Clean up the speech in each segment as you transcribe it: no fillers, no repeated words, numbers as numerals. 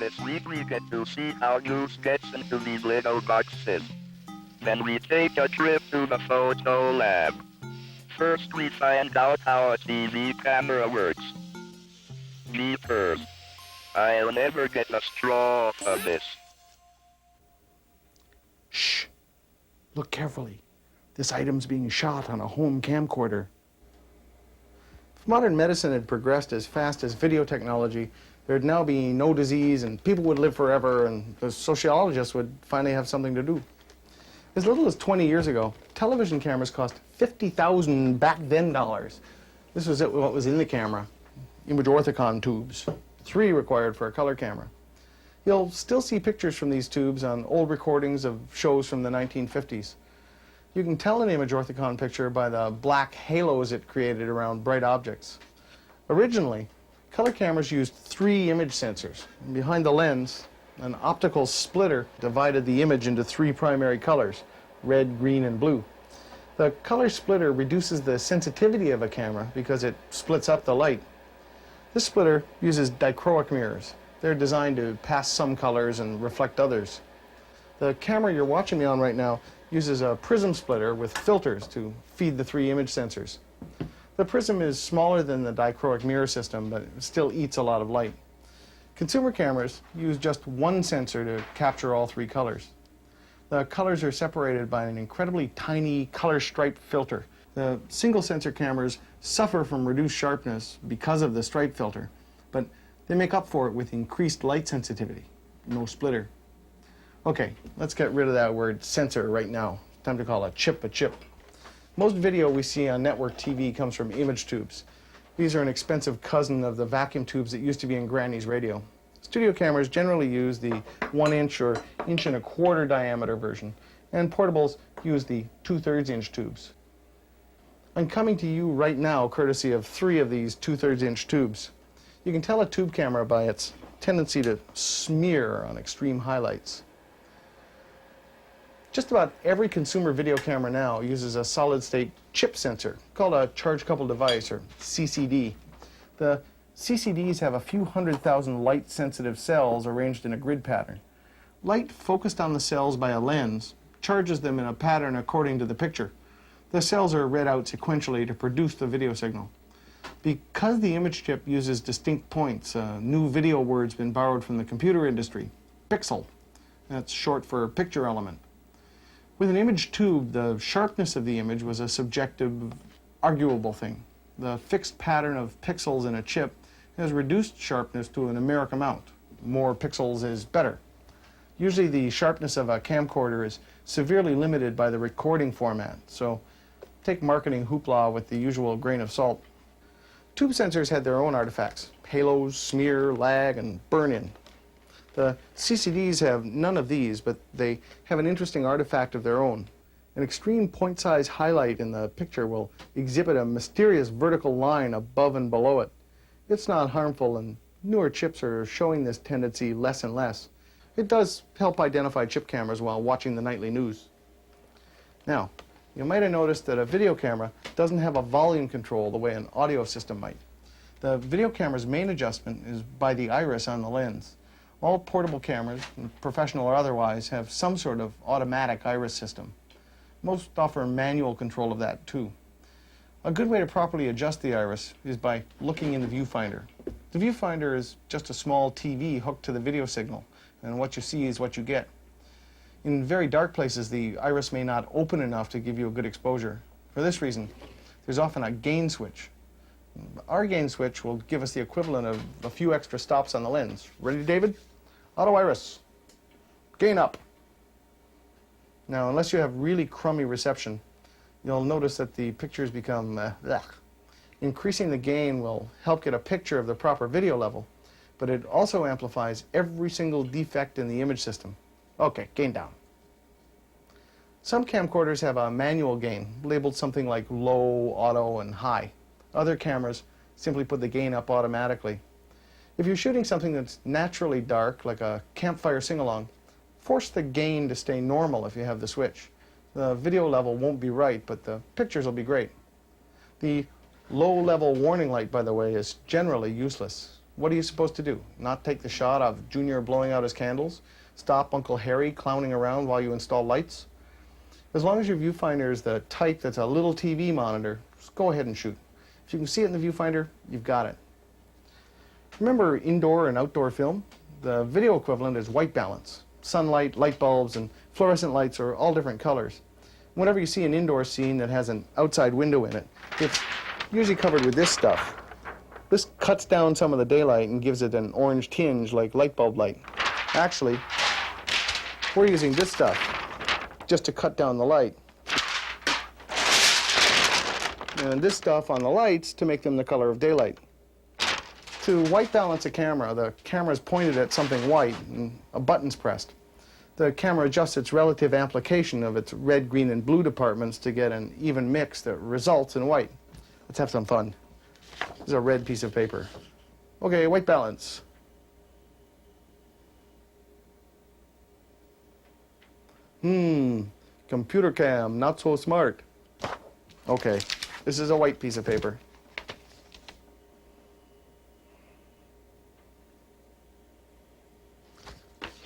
this week we get to see how news gets into these Lego boxes. Then we take a trip to the photo lab. First we find out how a TV camera works. Me first. I'll never get a straw for this. Shh. Look carefully. This item's being shot on a home camcorder. If modern medicine had progressed as fast as video technology, there'd now be no disease and people would live forever and the sociologists would finally have something to do. As little as 20 years ago, television cameras cost $50,000 back then dollars. This was what was in the camera. Image orthicon tubes, 3 required for a color camera. You'll still see pictures from these tubes on old recordings of shows from the 1950s. You can tell an image orthicon picture by the black halos it created around bright objects. Originally, color cameras used 3 image sensors. And behind the lens, an optical splitter divided the image into 3 primary colors, red, green, and blue. The color splitter reduces the sensitivity of a camera because it splits up the light. This splitter uses dichroic mirrors. They're designed to pass some colors and reflect others. The camera you're watching me on right now uses a prism splitter with filters to feed the 3 image sensors. The prism is smaller than the dichroic mirror system, but it still eats a lot of light. Consumer cameras use just 1 sensor to capture all 3 colors. The colors are separated by an incredibly tiny color stripe filter. The single sensor cameras suffer from reduced sharpness because of the stripe filter, but they make up for it with increased light sensitivity. No splitter. Okay, let's get rid of that word sensor right now. Time to call a chip. Most video we see on network TV comes from image tubes. These are an expensive cousin of the vacuum tubes that used to be in Granny's radio. Studio cameras generally use the 1-inch or 1.25-inch diameter version, and portables use the 2/3 inch tubes. I'm coming to you right now courtesy of 3 of these 2/3 inch tubes. You can tell a tube camera by its tendency to smear on extreme highlights. Just about every consumer video camera now uses a solid-state chip sensor called a charge-coupled device, or CCD. The CCDs have a few 100,000 light-sensitive cells arranged in a grid pattern. Light focused on the cells by a lens charges them in a pattern according to the picture. The cells are read out sequentially to produce the video signal. Because the image chip uses distinct points, a new video word's been borrowed from the computer industry, pixel. That's short for picture element. With an image tube, the sharpness of the image was a subjective, arguable thing. The fixed pattern of pixels in a chip has reduced sharpness to a numeric amount. More pixels is better. Usually the sharpness of a camcorder is severely limited by the recording format, so take marketing hoopla with the usual grain of salt. Tube sensors had their own artifacts: halos, smear, lag, and burn-in. The CCDs have none of these, but they have an interesting artifact of their own. An extreme point-size highlight in the picture will exhibit a mysterious vertical line above and below it. It's not harmful, and newer chips are showing this tendency less and less. It does help identify chip cameras while watching the nightly news. Now, you might have noticed that a video camera doesn't have a volume control the way an audio system might. The video camera's main adjustment is by the iris on the lens. All portable cameras, professional or otherwise, have some sort of automatic iris system. Most offer manual control of that too. A good way to properly adjust the iris is by looking in the viewfinder. The viewfinder is just a small TV hooked to the video signal, and what you see is what you get. In very dark places, the iris may not open enough to give you a good exposure. For this reason, there's often a gain switch. Our gain switch will give us the equivalent of a few extra stops on the lens. Ready, David? Auto iris. Gain up. Now, unless you have really crummy reception, you'll notice that the pictures become Increasing the gain will help get a picture of the proper video level, but it also amplifies every single defect in the image system. Okay, gain down. Some camcorders have a manual gain, labeled something like low, auto, and high. Other cameras simply put the gain up automatically. If you're shooting something that's naturally dark, like a campfire sing-along, force the gain to stay normal if you have the switch. The video level won't be right, but the pictures will be great. The low-level warning light, by the way, is generally useless. what are you supposed to do? Not take the shot of Junior blowing out his candles? Stop Uncle Harry clowning around while you install lights? As long as your viewfinder is the type that's a little TV monitor, just go ahead and shoot. If you can see it in the viewfinder, you've got it. Remember indoor and outdoor film? The video equivalent is white balance. Sunlight, light bulbs, and fluorescent lights are all different colors. Whenever you see an indoor scene that has an outside window in it, it's usually covered with this stuff. This cuts down some of the daylight and gives it an orange tinge like light bulb light. Actually, we're using this stuff just to cut down the light. And this stuff on the lights to make them the color of daylight. To white balance a camera, the camera is pointed at something white and a button's pressed. The camera adjusts its relative amplification of its red, green, and blue departments to get an even mix that results in white. Let's have some fun. This is a red piece of paper. Okay, white balance. Computer cam, not so smart. Okay, this is a white piece of paper.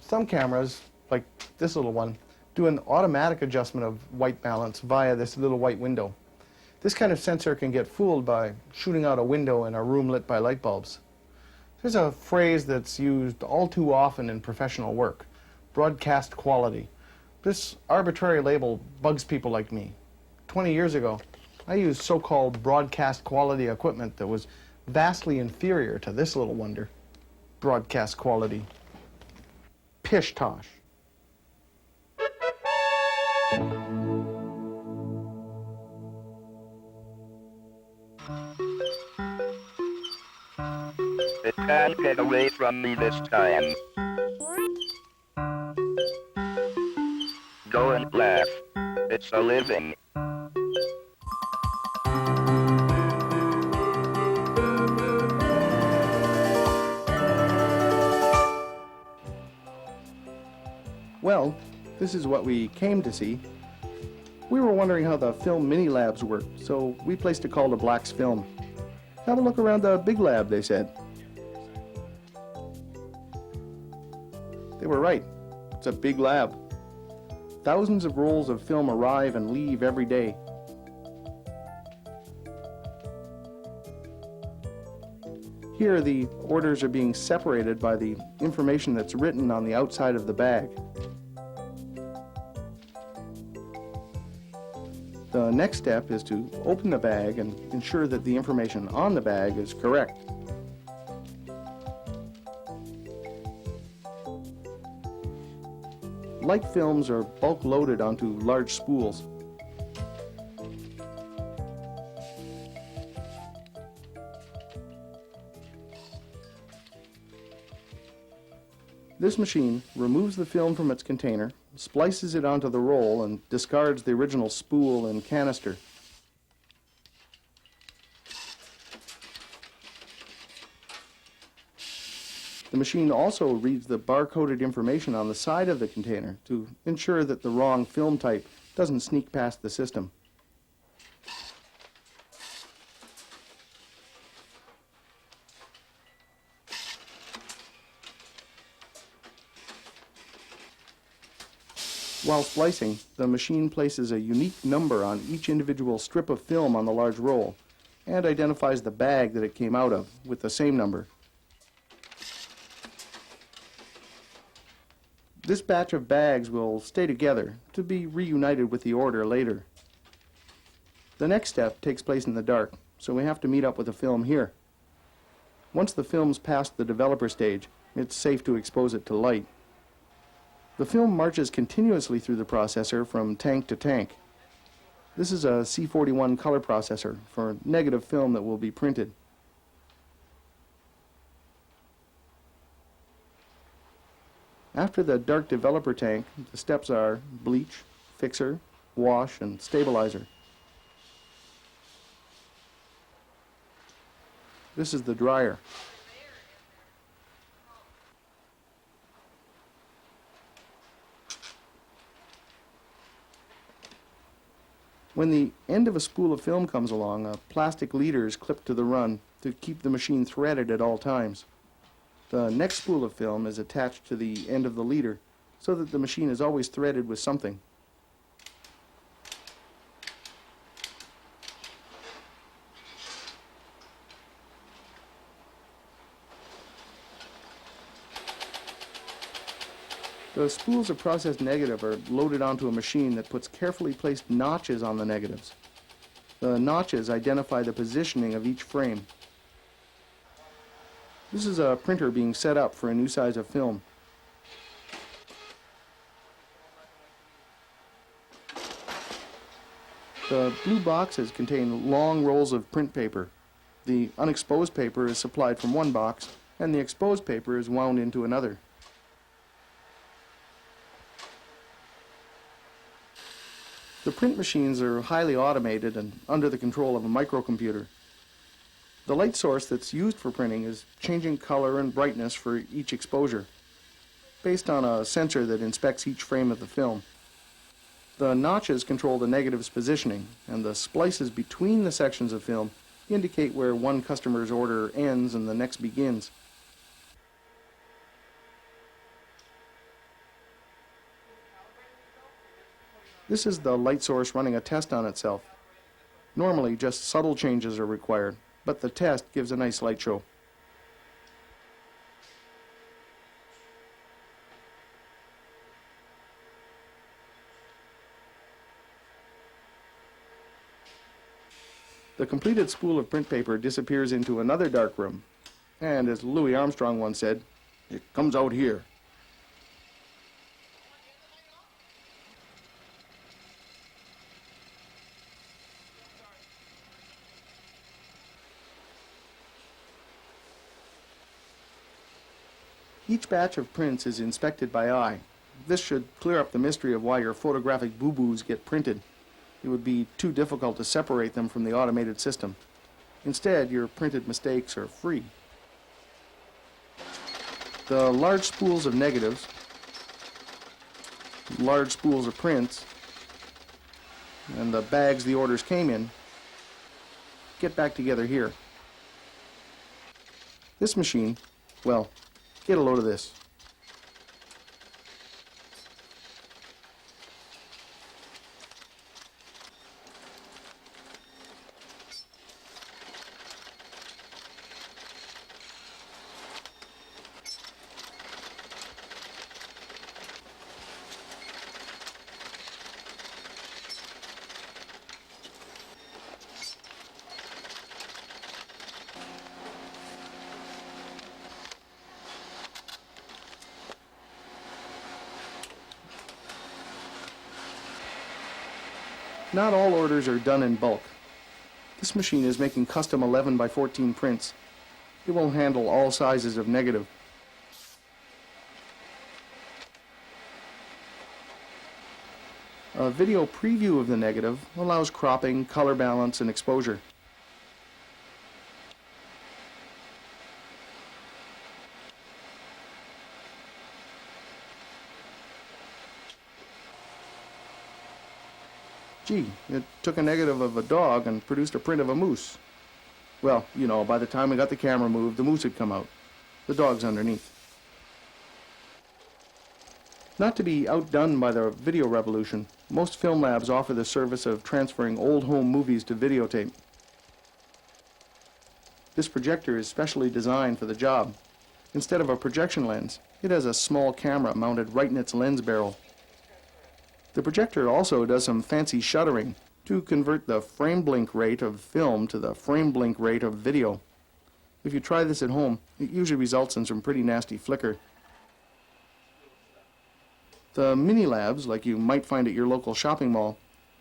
Some cameras, like this little one, do an automatic adjustment of white balance via this little white window. This kind of sensor can get fooled by shooting out a window in a room lit by light bulbs. There's a phrase that's used all too often in professional work: broadcast quality. This arbitrary label bugs people like me. 20 years ago, I used so-called broadcast quality equipment that was vastly inferior to this little wonder. Broadcast quality. Pish-tosh. It can't get away from me this time. Go and laugh. It's a living. Well, this is what we came to see. We were wondering how the film mini labs worked, so we placed a call to Black's Film. Have a look around the big lab, they said. They were right. It's a big lab. Thousands of rolls of film arrive and leave every day. Here, the orders are being separated by the information that's written on the outside of the bag. The next step is to open the bag and ensure that the information on the bag is correct. Light films are bulk loaded onto large spools. This machine removes the film from its container, splices it onto the roll, and discards the original spool and canister. The machine also reads the bar-coded information on the side of the container to ensure that the wrong film type doesn't sneak past the system. While splicing, the machine places a unique number on each individual strip of film on the large roll and identifies the bag that it came out of with the same number. This batch of bags will stay together to be reunited with the order later. The next step takes place in the dark, so we have to meet up with the film here. Once the film's past the developer stage, it's safe to expose it to light. The film marches continuously through the processor from tank to tank. This is a C41 color processor for negative film that will be printed. After the dark developer tank, the steps are bleach, fixer, wash, and stabilizer. This is the dryer. When the end of a spool of film comes along, a plastic leader is clipped to the run to keep the machine threaded at all times. The next spool of film is attached to the end of the leader so that the machine is always threaded with something. The spools of processed negative are loaded onto a machine that puts carefully placed notches on the negatives. The notches identify the positioning of each frame. This is a printer being set up for a new size of film. The blue boxes contain long rolls of print paper. The unexposed paper is supplied from one box, and the exposed paper is wound into another. The print machines are highly automated and under the control of a microcomputer. The light source that's used for printing is changing color and brightness for each exposure, based on a sensor that inspects each frame of the film. The notches control the negative's positioning, and the splices between the sections of film indicate where one customer's order ends and the next begins. This is the light source running a test on itself. Normally, just subtle changes are required, but the test gives a nice light show. The completed spool of print paper disappears into another dark room, and as Louis Armstrong once said, it comes out here. Each batch of prints is inspected by eye. This should clear up the mystery of why your photographic boo-boos get printed. It would be too difficult to separate them from the automated system. Instead, your printed mistakes are free. The large spools of negatives, large spools of prints, and the bags the orders came in get back together here. This machine, well, get a load of this. Not all orders are done in bulk. This machine is making custom 11 by 14 prints. It will handle all sizes of negative. A video preview of the negative allows cropping, color balance, and exposure. Gee, it took a negative of a dog and produced a print of a moose. Well, you know, by the time we got the camera moved, the moose had come out. The dog's underneath. Not to be outdone by the video revolution, most film labs offer the service of transferring old home movies to videotape. This projector is specially designed for the job. Instead of a projection lens, it has a small camera mounted right in its lens barrel. The projector also does some fancy shuttering to convert the frame blink rate of film to the frame blink rate of video. If you try this at home, it usually results in some pretty nasty flicker. The mini labs, like you might find at your local shopping mall,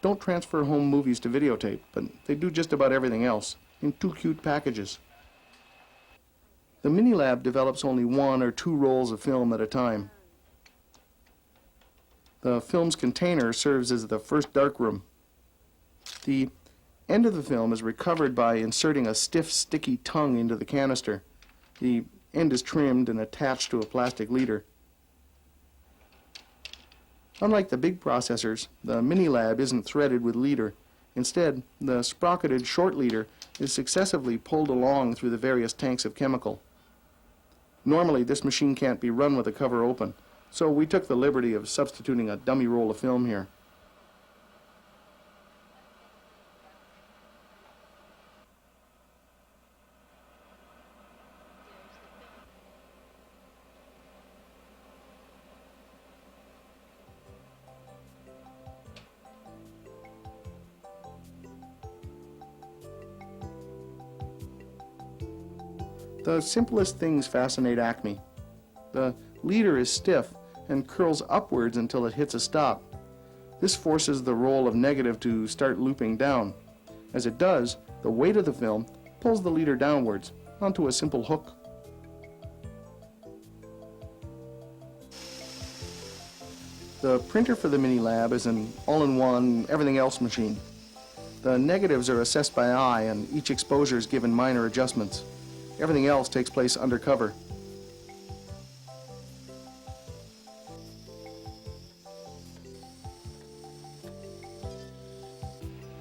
don't transfer home movies to videotape, but they do just about everything else in 2 cute packages. The mini lab develops only 1 or 2 rolls of film at a time. The film's container serves as the first darkroom. The end of the film is recovered by inserting a stiff, sticky tongue into the canister. The end is trimmed and attached to a plastic leader. Unlike the big processors, the mini lab isn't threaded with leader. Instead, the sprocketed short leader is successively pulled along through the various tanks of chemical. Normally, this machine can't be run with the cover open, so we took the liberty of substituting a dummy roll of film here. The simplest things fascinate Acme. The leader is stiff and curls upwards until it hits a stop. This forces the roll of negative to start looping down. As it does, the weight of the film pulls the leader downwards onto a simple hook. The printer for the mini lab is an all-in-one, everything-else machine. The negatives are assessed by eye and each exposure is given minor adjustments. Everything else takes place undercover.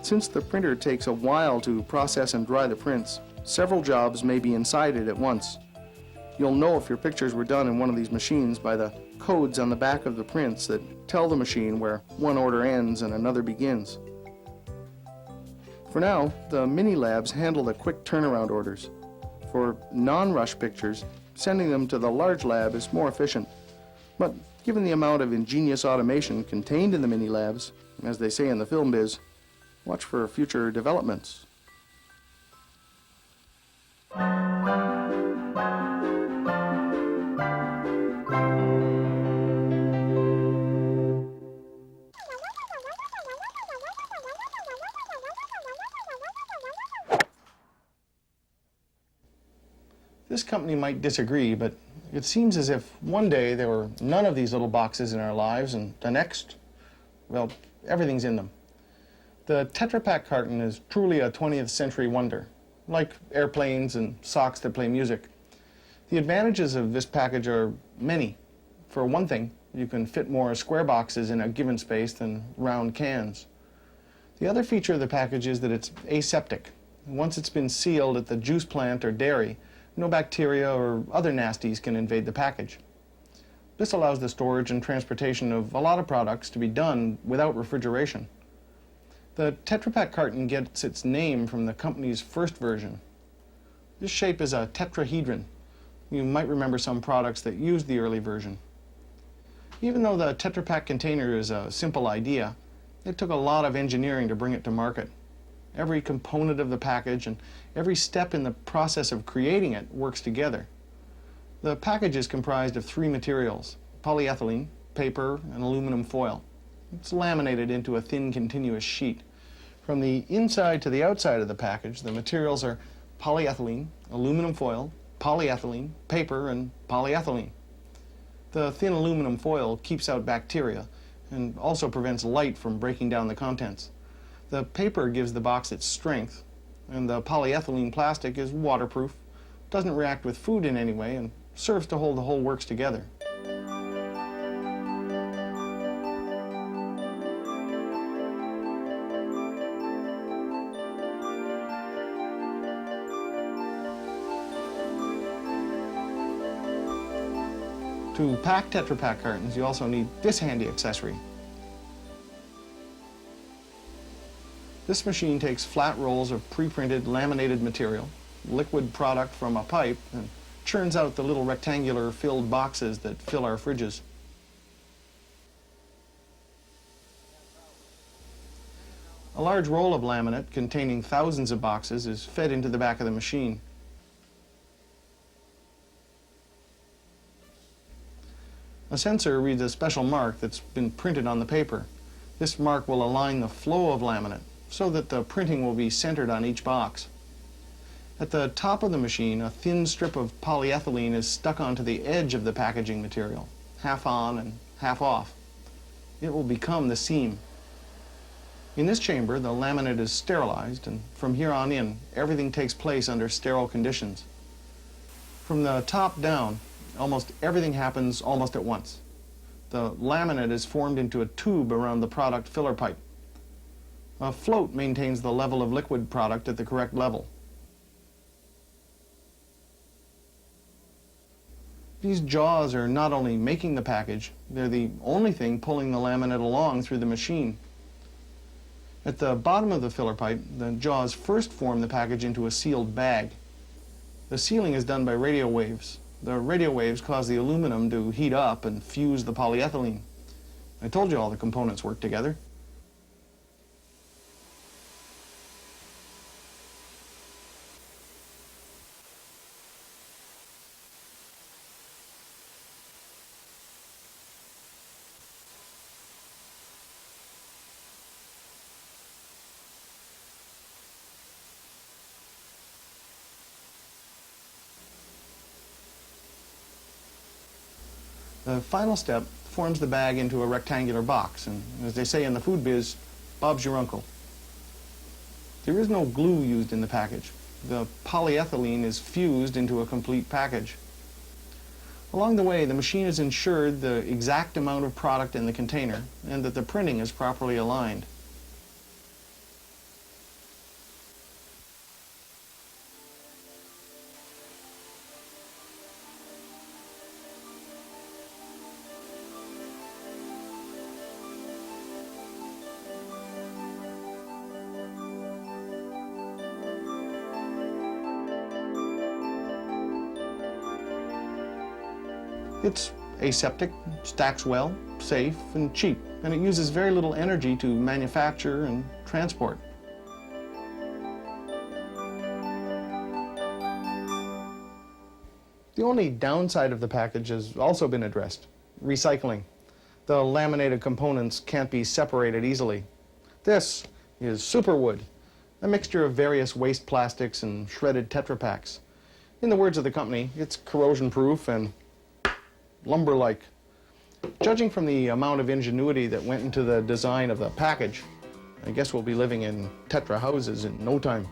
Since the printer takes a while to process and dry the prints, several jobs may be inside it at once. You'll know if your pictures were done in one of these machines by the codes on the back of the prints that tell the machine where one order ends and another begins. For now, the mini labs handle the quick turnaround orders. For non-rush pictures, sending them to the large lab is more efficient. But given the amount of ingenious automation contained in the mini labs, as they say in the film biz, watch for future developments. This company might disagree, but it seems as if one day there were none of these little boxes in our lives, and the next, well, everything's in them. The Tetrapak carton is truly a 20th century wonder, like airplanes and socks that play music. The advantages of this package are many. For one thing, you can fit more square boxes in a given space than round cans. The other feature of the package is that it's aseptic. Once it's been sealed at the juice plant or dairy, no bacteria or other nasties can invade the package. This allows the storage and transportation of a lot of products to be done without refrigeration. The Tetrapak carton gets its name from the company's first version. This shape is a tetrahedron. You might remember some products that used the early version. Even though the Tetrapak container is a simple idea, it took a lot of engineering to bring it to market. Every component of the package and every step in the process of creating it works together. The package is comprised of 3 materials: polyethylene, paper, and aluminum foil. It's laminated into a thin continuous sheet. From the inside to the outside of the package, the materials are polyethylene, aluminum foil, polyethylene, paper, and polyethylene. The thin aluminum foil keeps out bacteria and also prevents light from breaking down the contents. The paper gives the box its strength, and the polyethylene plastic is waterproof, doesn't react with food in any way, and serves to hold the whole works together. To pack Tetrapak cartons, you also need this handy accessory. This machine takes flat rolls of pre-printed laminated material, liquid product from a pipe, and churns out the little rectangular filled boxes that fill our fridges. A large roll of laminate containing thousands of boxes is fed into the back of the machine. A sensor reads a special mark that's been printed on the paper. This mark will align the flow of laminate so that the printing will be centered on each box. At the top of the machine, a thin strip of polyethylene is stuck onto the edge of the packaging material, half on and half off. It will become the seam. In this chamber, the laminate is sterilized, and from here on in, everything takes place under sterile conditions. From the top down, almost everything happens almost at once. The laminate is formed into a tube around the product filler pipe. A float maintains the level of liquid product at the correct level. These jaws are not only making the package, they're the only thing pulling the laminate along through the machine. At the bottom of the filler pipe, the jaws first form the package into a sealed bag. The sealing is done by radio waves. The radio waves cause the aluminum to heat up and fuse the polyethylene. I told you all the components work together. The final step forms the bag into a rectangular box, and as they say in the food biz, Bob's your uncle. There is no glue used in the package. The polyethylene is fused into a complete package. Along the way, the machine has ensured the exact amount of product in the container and that the printing is properly aligned. It's aseptic, stacks well, safe, and cheap, and it uses very little energy to manufacture and transport. The only downside of the package has also been addressed: recycling. The laminated components can't be separated easily. This is superwood, a mixture of various waste plastics and shredded Tetrapaks. In the words of the company, it's corrosion-proof and lumber-like. Judging from the amount of ingenuity that went into the design of the package, I guess we'll be living in Tetra houses in no time.